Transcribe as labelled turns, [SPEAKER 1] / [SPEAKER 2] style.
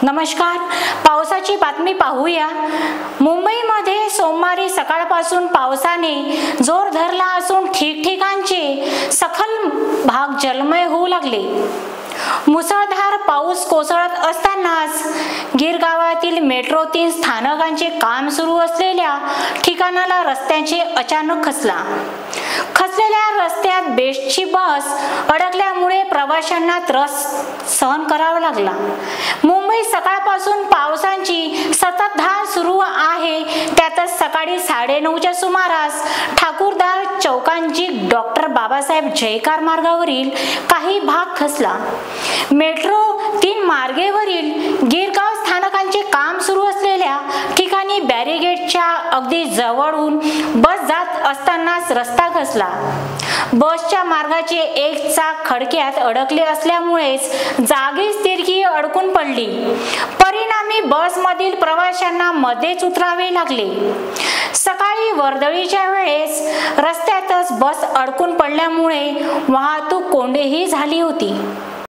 [SPEAKER 1] नमस्कार, पावसाची बातमी पाहूया। मुंबईमध्ये सोमवारी सकाळपासून पावसाने जोर धरला असून ठिकठिकाणचे सखल भाग जलमय होऊ लागले। मुसळधार पाऊस कोसळत असतानाच गिरगावातील मेट्रो 3 स्थानकांचे काम सुरू असलेल्या ठिकाणाला रस्त्याचे अचानक खचलेल्या रस्त्यात बेस्टची बस अडकल्यामुळे प्रवाशांना त्रास सहन करावा लागला। मुंबईत सकाळपासून पावसाची सततधार सुरू आहे। त्यातच सकाळी 9:30च्या सुमारास ठाकूरदार चौकांची डॉक्टर बाबासाहेब जयकार मार्गावरील काही भाग खचला। मेट्रो 3 मार्गावरील गिरगाव स्थानकांचे काम सुरू असलेल्या ठिकाणी बॅरिगेडच्या अगदी जवळून बस जात असतानाच रस्ता खचला। बसच्या मार्गाचे एक चाक खडक्यात अडकले असल्यामुळेच जागीच तिरकी अडकून पडली। परिणामी बसमधील प्रवाशांना मध्येच उतरावे लागले। सकाळी वर्दळीच्या वेळेस रस्त्यातच बस अडकून पडल्यामुळे वाहतूक कोंडीही झाली होती।